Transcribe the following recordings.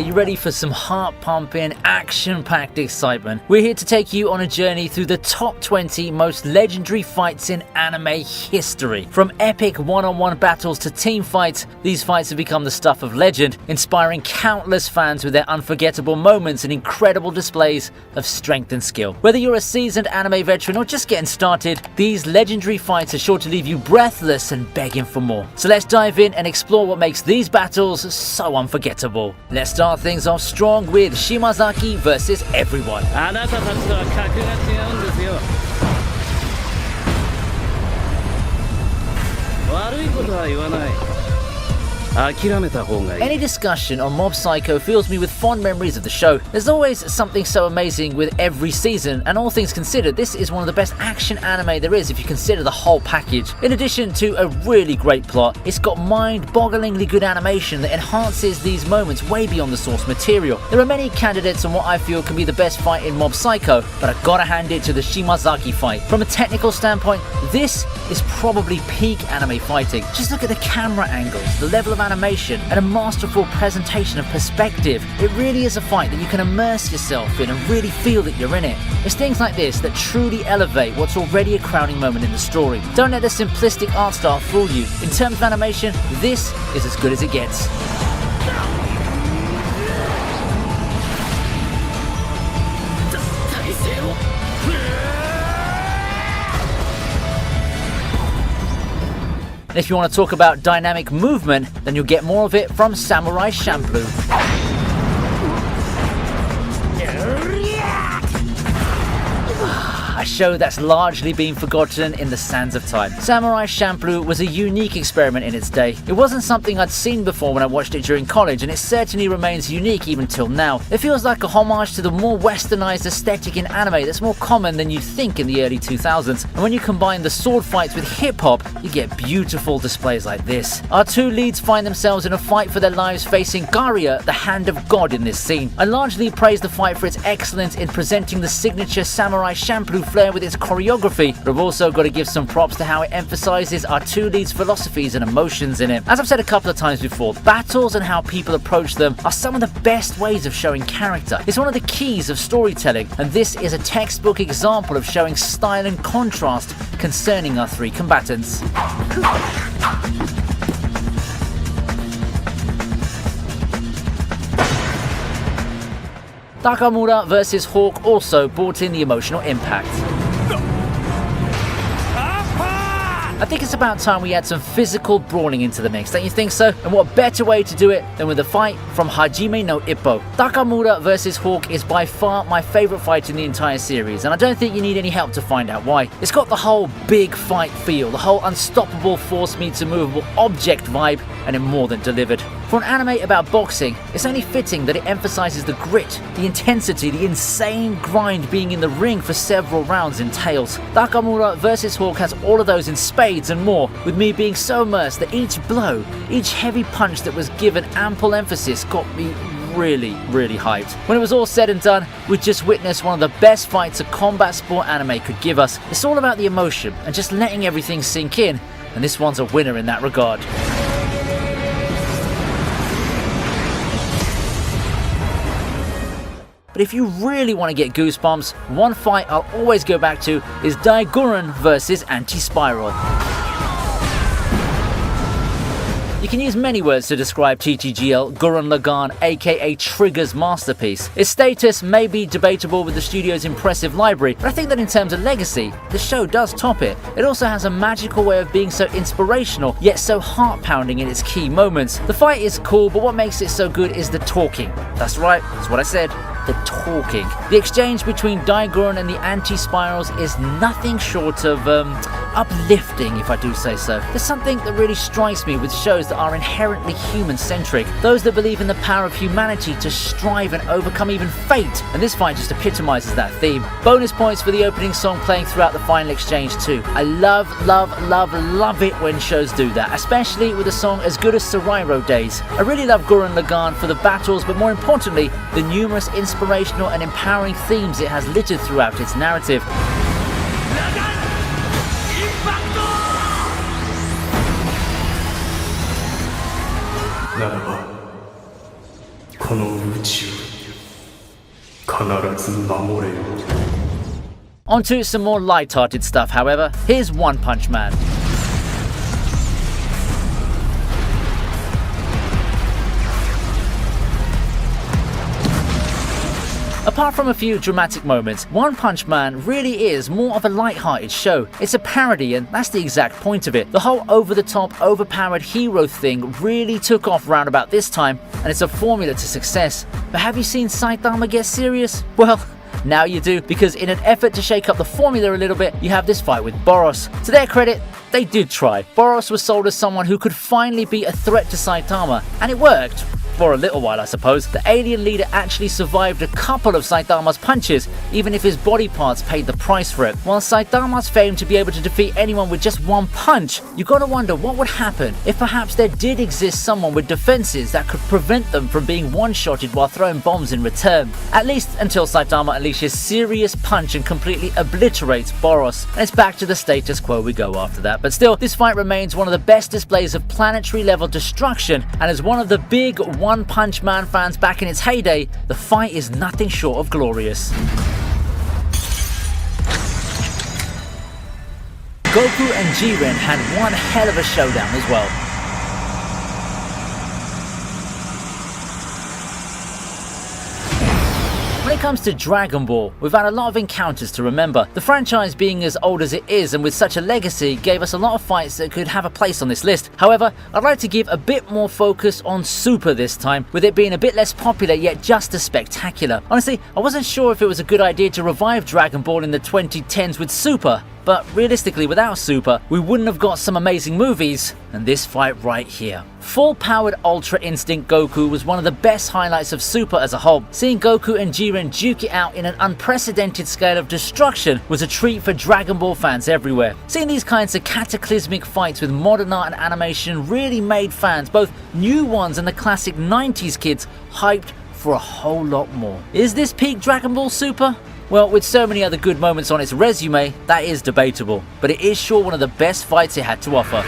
you ready for some heart-pumping, action-packed excitement? We're here to take you on a journey through the top 20 most legendary fights in anime history. From epic one-on-one battles to team fights, these fights have become the stuff of legend, inspiring countless fans with their unforgettable moments and incredible displays of strength and skill. Whether you're a seasoned anime veteran or just getting started, these legendary fights are sure to leave you breathless and begging for more. So let's dive in and explore what makes these battles so unforgettable. Let's start things off strong with Shimazaki versus everyone. あなたたちとは格が違うんですよ。悪いことは言わない。諦めた方がいい。 Any discussion on Mob Psycho fills me with fond memories of the show. There's always something so amazing with every season, and all things considered, this is one of the best action anime there is if you consider the whole package. In addition to a really great plot, it's got mind-bogglingly good animation that enhances these moments way beyond the source material. There are many candidates on what I feel can be the best fight in Mob Psycho, but I've gotta hand it to the Shimazaki fight. From a technical standpoint, this is probably peak anime fighting. Just look at the camera angles, the level of animation, and a masterful presentation of perspective. It really is a fight that you can immerse yourself in and really feel that you're in it. It's things like this that truly elevate what's already a crowning moment in the story. Don't let the simplistic art style fool you. In terms of animation, this is as good as it gets. And if you want to talk about dynamic movement, then you'll get more of it from Samurai Champloo. A show that's largely been forgotten in the sands of time. Samurai Champloo was a unique experiment in its day. It wasn't something I'd seen before when I watched it during college, and it certainly remains unique even till now. It feels like a homage to the more westernized aesthetic in anime that's more common than you'd think in the early 2000s. And when you combine the sword fights with hip-hop, you get beautiful displays like this. Our two leads find themselves in a fight for their lives facing Garia, the hand of God in this scene. I largely praise the fight for its excellence in presenting the signature Samurai Champloo flair with its choreography, but I've also got to give some props to how it emphasizes our two leads' philosophies and emotions in it. As I've said a couple of times before, battles and how people approach them are some of the best ways of showing character. It's one of the keys of storytelling, and this is a textbook example of showing style and contrast concerning our three combatants. Takamura versus Hawk also brought in the emotional impact. I think it's about time we add some physical brawling into the mix, don't you think so? And what better way to do it than with a fight from Hajime no Ippo. Takamura versus Hawk is by far my favourite fight in the entire series, and I don't think you need any help to find out why. It's got the whole big fight feel, the whole unstoppable force meets a movable object vibe, and it more than delivered. For an anime about boxing, it's only fitting that it emphasises the grit, the intensity, the insane grind being in the ring for several rounds entails. Takamura versus Hawk has all of those in spades and more, with me being so immersed that each blow, each heavy punch that was given ample emphasis got me really hyped. When it was all said and done, we just witnessed one of the best fights a combat sport anime could give us. It's all about the emotion and just letting everything sink in, and this one's a winner in that regard. But if you really want to get goosebumps, one fight I'll always go back to is Daiguren versus Anti-Spiral. You can use many words to describe TTGL Gurren Lagann, aka Trigger's masterpiece. Its status may be debatable with the studio's impressive library, but I think that in terms of legacy, the show does top it. It also has a magical way of being so inspirational, yet so heart-pounding in its key moments. The fight is cool, but what makes it so good is the talking. That's right, that's what I said. The talking. The exchange between Daiguren and the Anti-Spirals is nothing short of uplifting, if I do say so. There's something that really strikes me with shows that are inherently human-centric, those that believe in the power of humanity to strive and overcome even fate, and this fight just epitomizes that theme. Bonus points for the opening song playing throughout the final exchange too. I love it when shows do that, especially with a song as good as Sarairo Days. I really love Gurren Lagann for the battles, but more importantly, the numerous inspirational and empowering themes it has littered throughout its narrative. ならばこの歌道必ず守れよ Onto some more light-hearted stuff, however. Here's One Punch Man. Apart from a few dramatic moments, One Punch Man really is more of a light-hearted show. It's a parody, and that's the exact point of it. The whole over-the-top, overpowered hero thing really took off round about this time, and it's a formula to success. But have you seen Saitama get serious? Well, now you do, because in an effort to shake up the formula a little bit, you have this fight with Boros. To their credit, they did try. Boros was sold as someone who could finally be a threat to Saitama, and it worked. For a little while, I suppose. The alien leader actually survived a couple of Saitama's punches, even if his body parts paid the price for it. While Saitama's famed to be able to defeat anyone with just one punch, you gotta wonder what would happen if perhaps there did exist someone with defenses that could prevent them from being one-shotted while throwing bombs in return. At least until Saitama unleashes serious punch and completely obliterates Boros. And it's back to the status quo we go after that. But still, this fight remains one of the best displays of planetary level destruction, and as one of the big One Punch Man fans back in its heyday, the fight is nothing short of glorious. Goku and Jiren had one hell of a showdown as well. When it comes to Dragon Ball, we've had a lot of encounters to remember. The franchise being as old as it is and with such a legacy gave us a lot of fights that could have a place on this list. However, I'd like to give a bit more focus on Super this time, with it being a bit less popular yet just as spectacular. Honestly, I wasn't sure if it was a good idea to revive Dragon Ball in the 2010s with Super, but realistically without Super, we wouldn't have got some amazing movies, and this fight right here. Full-powered Ultra Instinct Goku was one of the best highlights of Super as a whole. Seeing Goku and Jiren duke it out in an unprecedented scale of destruction was a treat for Dragon Ball fans everywhere. Seeing these kinds of cataclysmic fights with modern art and animation really made fans, both new ones and the classic 90s kids, hyped for a whole lot more. Is this peak Dragon Ball Super? Well, with so many other good moments on its resume, that is debatable, but it is sure one of the best fights it had to offer.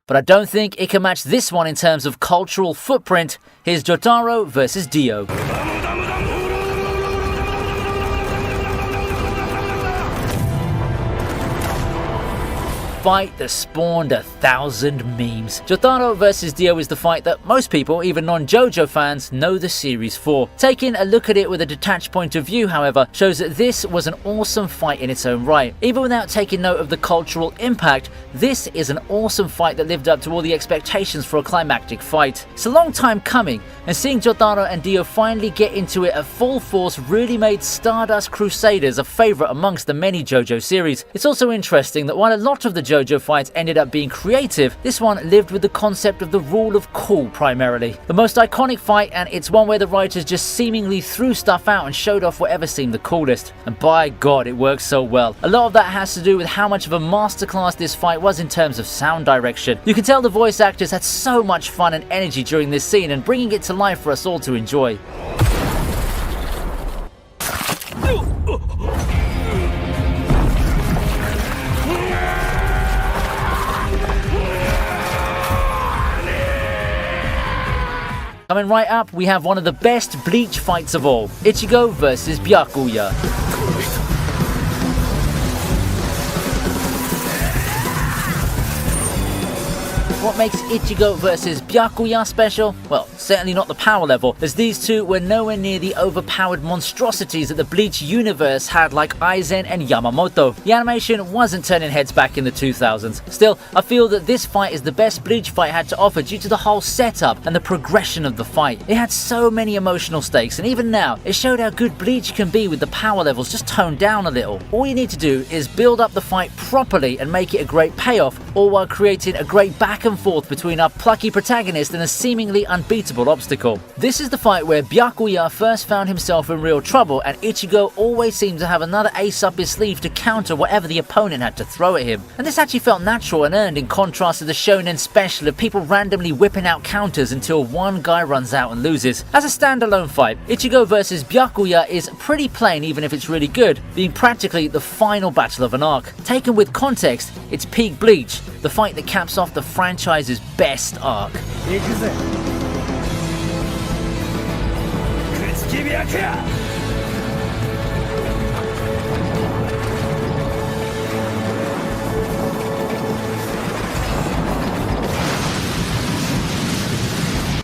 But I don't think it can match this one in terms of cultural footprint. Here's Jotaro versus Dio. Fight that spawned 1,000 memes. Jotaro vs Dio is the fight that most people, even non-JoJo fans, know the series for. Taking a look at it with a detached point of view, however, shows that this was an awesome fight in its own right. Even without taking note of the cultural impact, this is an awesome fight that lived up to all the expectations for a climactic fight. It's a long time coming, and seeing Jotaro and Dio finally get into it at full force really made Stardust Crusaders a favourite amongst the many JoJo series. It's also interesting that while a lot of the JoJo fights ended up being creative, this one lived with the concept of the rule of cool primarily. The most iconic fight, and it's one where the writers just seemingly threw stuff out and showed off whatever seemed the coolest. And by God, it works so well. A lot of that has to do with how much of a masterclass this fight was in terms of sound direction. You can tell the voice actors had so much fun and energy during this scene and bringing it to life for us all to enjoy. Coming right up, we have one of the best Bleach fights of all, Ichigo vs Byakuya. What makes Ichigo vs Byakuya special? Well, certainly not the power level, as these two were nowhere near the overpowered monstrosities that the Bleach universe had like Aizen and Yamamoto. The animation wasn't turning heads back in the 2000s. Still, I feel that this fight is the best Bleach fight had to offer due to the whole setup and the progression of the fight. It had so many emotional stakes, and even now, it showed how good Bleach can be with the power levels just toned down a little. All you need to do is build up the fight properly and make it a great payoff, all while creating a great back and and forth between our plucky protagonist and a seemingly unbeatable obstacle. This is the fight where Byakuya first found himself in real trouble, and Ichigo always seemed to have another ace up his sleeve to counter whatever the opponent had to throw at him. And this actually felt natural and earned, in contrast to the shonen special of people randomly whipping out counters until one guy runs out and loses. As a standalone fight, Ichigo vs Byakuya is pretty plain, even if it's really good, being practically the final battle of an arc. Taken with context, it's peak Bleach, the fight that caps off the franchise's best arc.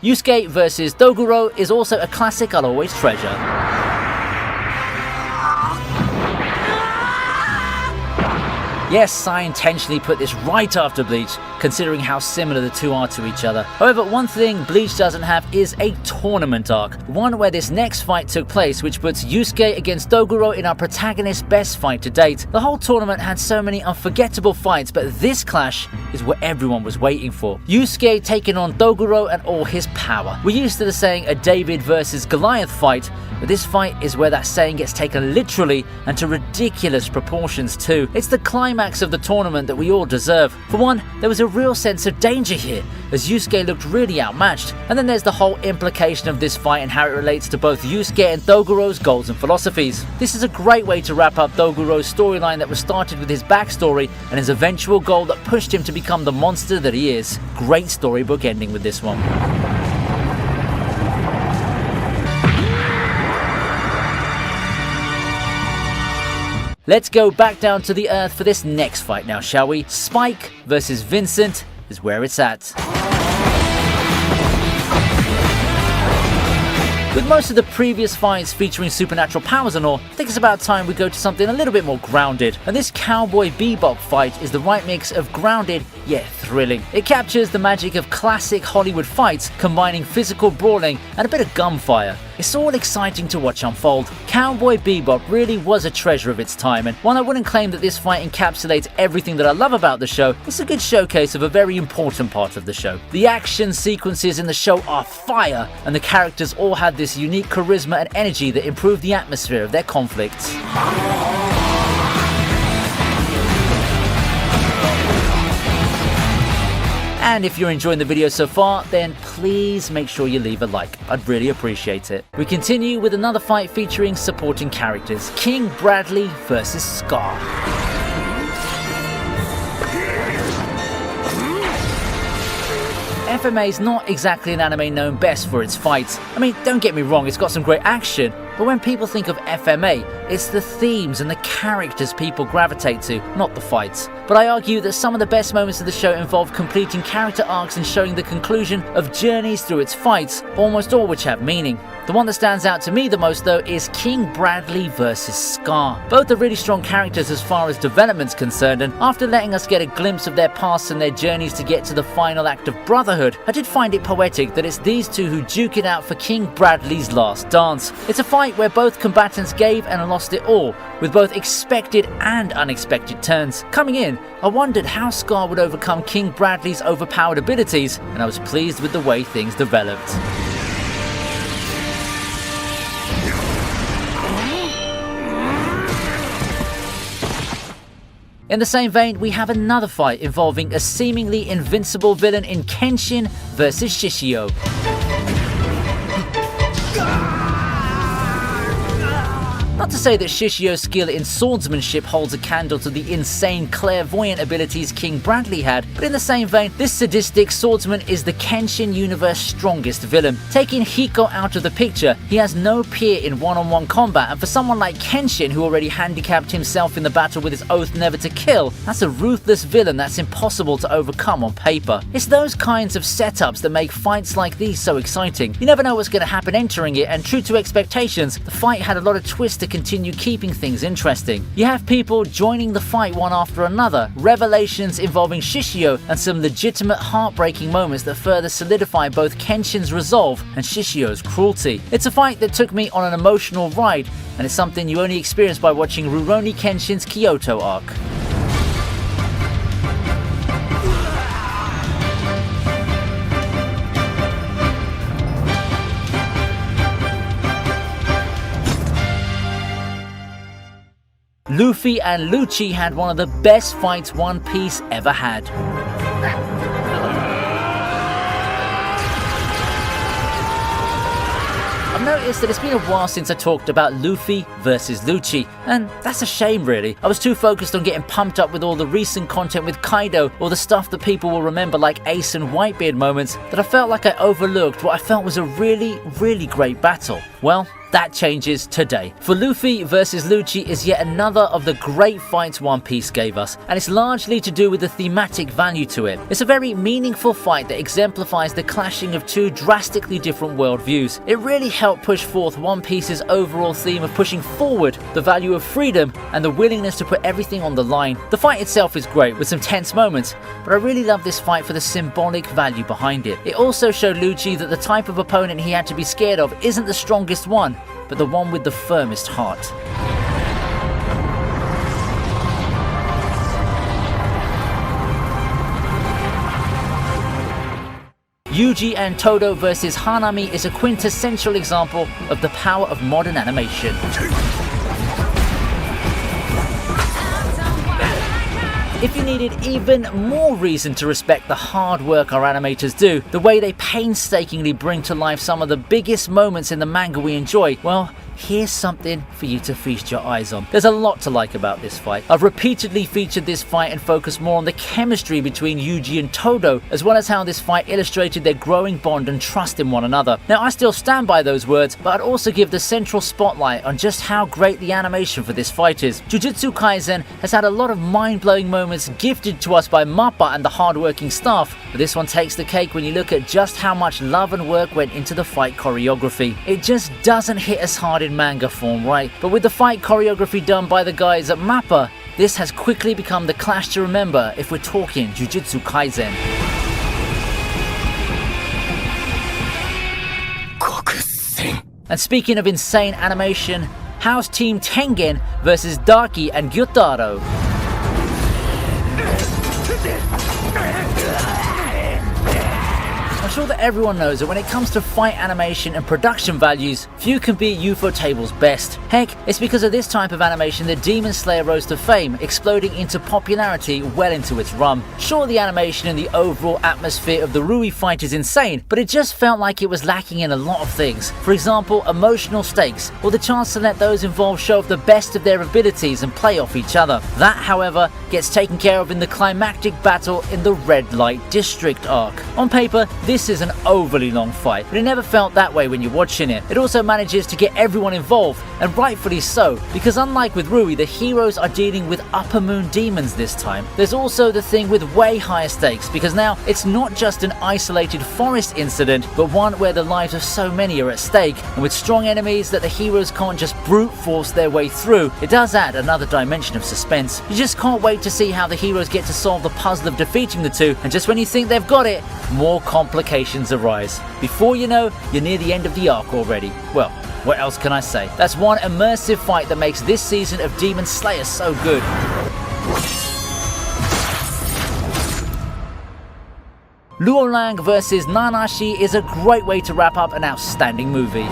Yusuke vs Doguro is also a classic I'll always treasure. Yes, I intentionally put this right after Bleach, considering how similar the two are to each other. However, one thing Bleach doesn't have is a tournament arc, one where this next fight took place, which puts Yusuke against Doguro in our protagonist's best fight to date. The whole tournament had so many unforgettable fights, but this clash is what everyone was waiting for. Yusuke taking on Doguro and all his power. We're used to the saying a David versus Goliath fight, but this fight is where that saying gets taken literally and to ridiculous proportions too. It's the climax of the tournament that we all deserve. For one, there was a real sense of danger here, as Yusuke looked really outmatched, and then there's the whole implication of this fight and how it relates to both Yusuke and Doguro's goals and philosophies. This is a great way to wrap up Doguro's storyline that was started with his backstory and his eventual goal that pushed him to become the monster that he is. Great storybook ending with this one. Let's go back down to the earth for this next fight now, shall we? Spike versus Vincent is where it's at. With most of the previous fights featuring supernatural powers and all, I think it's about time we go to something a little bit more grounded. And this Cowboy Bebop fight is the right mix of grounded yet thrilling. It captures the magic of classic Hollywood fights, combining physical brawling and a bit of gunfire. It's all exciting to watch unfold. Cowboy Bebop really was a treasure of its time, and while I wouldn't claim that this fight encapsulates everything that I love about the show, it's a good showcase of a very important part of the show. The action sequences in the show are fire, and the characters all had this unique charisma and energy that improved the atmosphere of their conflicts. And if you're enjoying the video so far, then please make sure you leave a like. I'd really appreciate it. We continue with another fight featuring supporting characters, King Bradley versus Scar. FMA is not exactly an anime known best for its fights. I mean, don't get me wrong, it's got some great action, but when people think of FMA, it's the themes and the characters people gravitate to, not the fights. But I argue that some of the best moments of the show involve completing character arcs and showing the conclusion of journeys through its fights, almost all which have meaning. The one that stands out to me the most though is King Bradley vs Scar. Both are really strong characters as far as development's concerned, and after letting us get a glimpse of their pasts and their journeys to get to the final act of brotherhood, I did find it poetic that it's these two who duke it out for King Bradley's last dance. It's a fight where both combatants gave and lost it all, with both expected and unexpected turns. Coming in, I wondered how Scar would overcome King Bradley's overpowered abilities, and I was pleased with the way things developed. In the same vein, we have another fight involving a seemingly invincible villain in Kenshin vs Shishio. Not to say that Shishio's skill in swordsmanship holds a candle to the insane clairvoyant abilities King Bradley had, but in the same vein, this sadistic swordsman is the Kenshin universe's strongest villain. Taking Hiko out of the picture, he has no peer in one-on-one combat, and for someone like Kenshin, who already handicapped himself in the battle with his oath never to kill, that's a ruthless villain that's impossible to overcome on paper. It's those kinds of setups that make fights like these so exciting. You never know what's going to happen entering it, and true to expectations, the fight had a lot of twists to continue keeping things interesting. You have people joining the fight one after another, revelations involving Shishio, and some legitimate heartbreaking moments that further solidify both Kenshin's resolve and Shishio's cruelty. It's a fight that took me on an emotional ride, and it's something you only experience by watching Rurouni Kenshin's Kyoto arc. Luffy and Lucci had one of the best fights One Piece ever had. I've noticed that it's been a while since I talked about Luffy versus Lucci, and that's a shame really. I was too focused on getting pumped up with all the recent content with Kaido, or the stuff that people will remember like Ace and Whitebeard moments, that I felt like I overlooked what I felt was a really great battle. Well, that changes today. For Luffy versus Lucci is yet another of the great fights One Piece gave us, and it's largely to do with the thematic value to it. It's a very meaningful fight that exemplifies the clashing of two drastically different worldviews. It really helped push forth One Piece's overall theme of pushing forward the value of freedom and the willingness to put everything on the line. The fight itself is great with some tense moments, but I really love this fight for the symbolic value behind it. It also showed Lucci that the type of opponent he had to be scared of isn't the strongest one, but the one with the firmest heart. Yuji and Todo versus Hanami is a quintessential example of the power of modern animation. If you needed even more reason to respect the hard work our animators do, the way they painstakingly bring to life some of the biggest moments in the manga we enjoy, well, here's something for you to feast your eyes on. There's a lot to like about this fight. I've repeatedly featured this fight and focused more on the chemistry between Yuji and Todo, as well as how this fight illustrated their growing bond and trust in one another. Now, I still stand by those words, but I'd also give the central spotlight on just how great the animation for this fight is. Jujutsu Kaisen has had a lot of mind-blowing moments gifted to us by MAPPA and the hard-working staff, but this one takes the cake when you look at just how much love and work went into the fight choreography. It just doesn't hit as hard in manga form, right? But with the fight choreography done by the guys at MAPPA, this has quickly become the clash to remember if we're talking Jujutsu Kaisen. And speaking of insane animation, how's Team Tengen versus Daki and Gyutaro? I'm sure that everyone knows that when it comes to fight animation and production values, few can beat Ufotable's best. Heck, it's because of this type of animation that Demon Slayer rose to fame, exploding into popularity well into its run. Sure, the animation and the overall atmosphere of the Rui fight is insane, but it just felt like it was lacking in a lot of things. For example, emotional stakes, or the chance to let those involved show off the best of their abilities and play off each other. That, however, gets taken care of in the climactic battle in the Red Light District arc. On paper, this is an overly long fight, but it never felt that way when you're watching it. It also manages to get everyone involved, and rightfully so, because unlike with Rui, the heroes are dealing with upper moon demons this time. There's also the thing with way higher stakes, because now it's not just an isolated forest incident, but one where the lives of so many are at stake, and with strong enemies that the heroes can't just brute force their way through, it does add another dimension of suspense. You just can't wait to see how the heroes get to solve the puzzle of defeating the two, and just when you think they've got it, more complications arise. Before you know, you're near the end of the arc already. Well, what else can I say? That's one immersive fight that makes this season of Demon Slayer so good. Luo Lang vs Nanashi is a great way to wrap up an outstanding movie.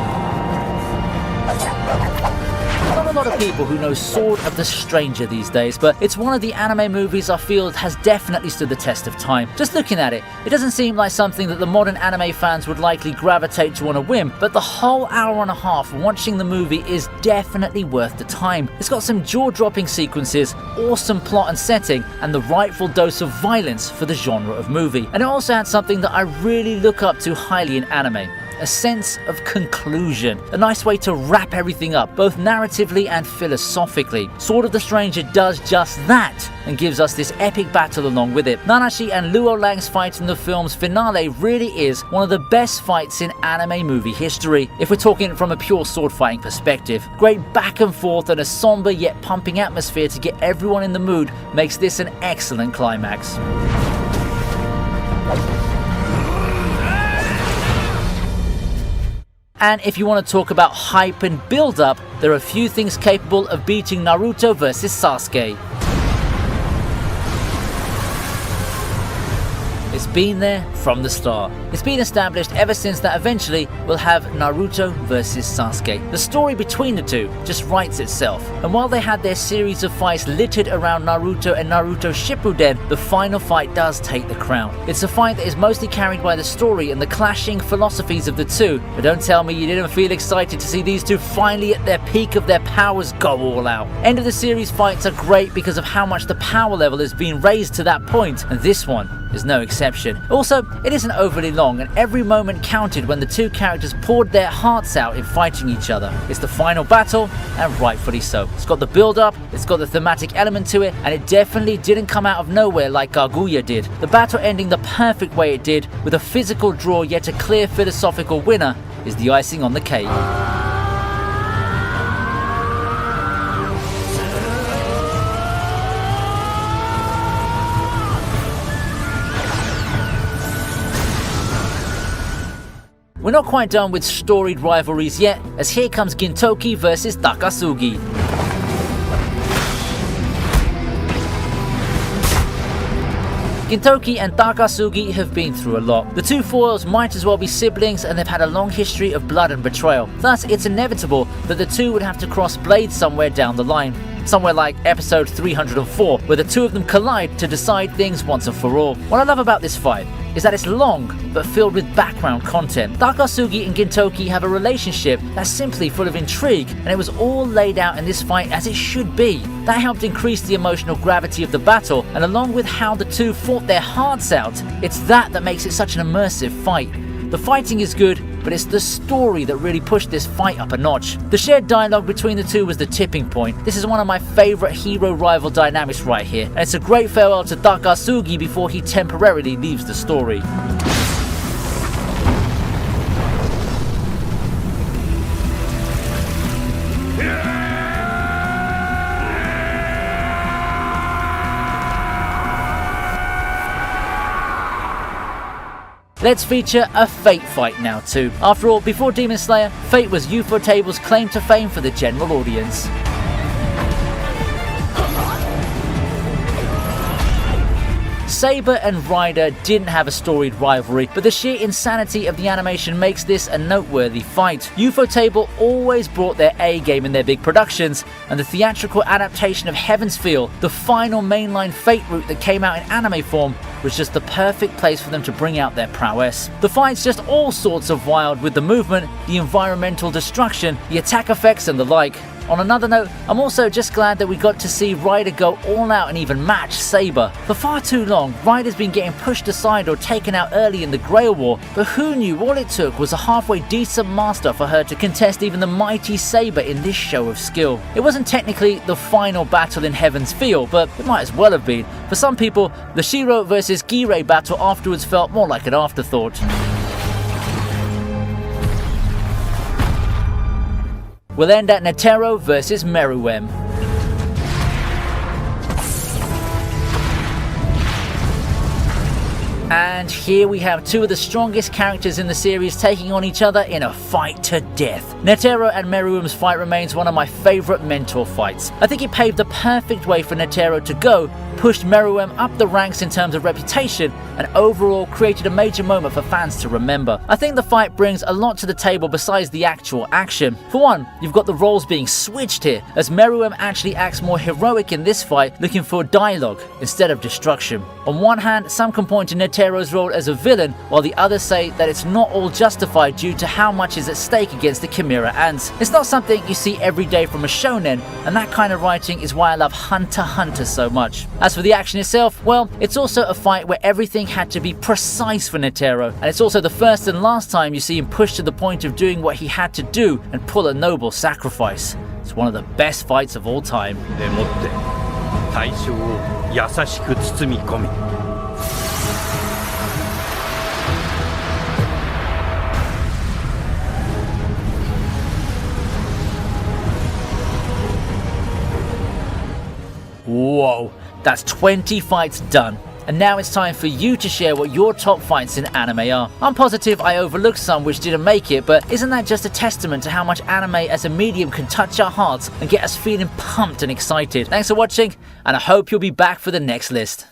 Not a lot of people who know Sword of the Stranger these days, but it's one of the anime movies I feel has definitely stood the test of time. Just looking at it, it doesn't seem like something that the modern anime fans would likely gravitate to on a whim, but the whole hour and a half watching the movie is definitely worth the time. It's got some jaw-dropping sequences, awesome plot and setting, and the rightful dose of violence for the genre of movie. And it also had something that I really look up to highly in anime: a sense of conclusion, a nice way to wrap everything up, both narratively and philosophically. Sword of the Stranger does just that, and gives us this epic battle along with it. Nanashi and Luo Lang's fight in the film's finale really is one of the best fights in anime movie history, if we're talking from a pure sword fighting perspective. Great back and forth and a somber yet pumping atmosphere to get everyone in the mood makes this an excellent climax. And if you want to talk about hype and build-up, there are a few things capable of beating Naruto vs Sasuke. It's been there from the start. It's been established ever since that eventually we'll have Naruto versus Sasuke. The story between the two just writes itself. And while they had their series of fights littered around Naruto and Naruto Shippuden, the final fight does take the crown. It's a fight that is mostly carried by the story and the clashing philosophies of the two. But don't tell me you didn't feel excited to see these two finally at their peak of their powers go all out. End of the series fights are great because of how much the power level has been raised to that point, and this one is no exception. Also, it isn't overly long and every moment counted when the two characters poured their hearts out in fighting each other. It's the final battle, and rightfully so. It's got the build-up, it's got the thematic element to it, and it definitely didn't come out of nowhere like Kaguya did. The battle ending the perfect way it did, with a physical draw yet a clear philosophical winner, is the icing on the cake. We're not quite done with storied rivalries yet, as here comes Gintoki versus Takasugi. Gintoki and Takasugi have been through a lot. The two foils might as well be siblings, and they've had a long history of blood and betrayal. Thus, it's inevitable that the two would have to cross blades somewhere down the line. Somewhere like episode 304, where the two of them collide to decide things once and for all. What I love about this fight is that it's long, but filled with background content. Takasugi and Gintoki have a relationship that's simply full of intrigue, and it was all laid out in this fight as it should be. That helped increase the emotional gravity of the battle, and along with how the two fought their hearts out, it's that makes it such an immersive fight. The fighting is good, but it's the story that really pushed this fight up a notch. The shared dialogue between the two was the tipping point. This is one of my favourite hero-rival dynamics right here, and it's a great farewell to Takasugi before he temporarily leaves the story. Let's feature a Fate fight now too. After all, before Demon Slayer, Fate was Ufotable's claim to fame for the general audience. Saber and Ryder didn't have a storied rivalry, but the sheer insanity of the animation makes this a noteworthy fight. Ufotable always brought their A game in their big productions, and the theatrical adaptation of Heaven's Feel, the final mainline Fate route that came out in anime form, was just the perfect place for them to bring out their prowess. The fight's just all sorts of wild, with the movement, the environmental destruction, the attack effects and the like. On another note, I'm also just glad that we got to see Ryder go all out and even match Saber. For far too long, Ryder's been getting pushed aside or taken out early in the Grail War, but who knew all it took was a halfway decent master for her to contest even the mighty Saber in this show of skill. It wasn't technically the final battle in Heaven's Feel, but it might as well have been. For some people, the Shiro versus Girei battle afterwards felt more like an afterthought. We'll end at Netero versus Meruem. And here we have two of the strongest characters in the series taking on each other in a fight to death. Netero and Meruem's fight remains one of my favourite mentor fights. I think it paved the perfect way for Netero to go, pushed Meruem up the ranks in terms of reputation, and overall created a major moment for fans to remember. I think the fight brings a lot to the table besides the actual action. For one, you've got the roles being switched here, as Meruem actually acts more heroic in this fight, looking for dialogue instead of destruction. On one hand, some can point to Netero's role as a villain, while the others say that it's not all justified due to how much is at stake against the Chimera Ants. It's not something you see every day from a shonen, and that kind of writing is why I love Hunter x Hunter so much. As for the action itself, well, it's also a fight where everything had to be precise for Netero, and it's also the first and last time you see him push to the point of doing what he had to do and pull a noble sacrifice. It's one of the best fights of all time. でもって対象を優しく包み込み Whoa, that's 20 fights done. And now it's time for you to share what your top fights in anime are. I'm positive I overlooked some which didn't make it, but isn't that just a testament to how much anime as a medium can touch our hearts and get us feeling pumped and excited? Thanks for watching, and I hope you'll be back for the next list.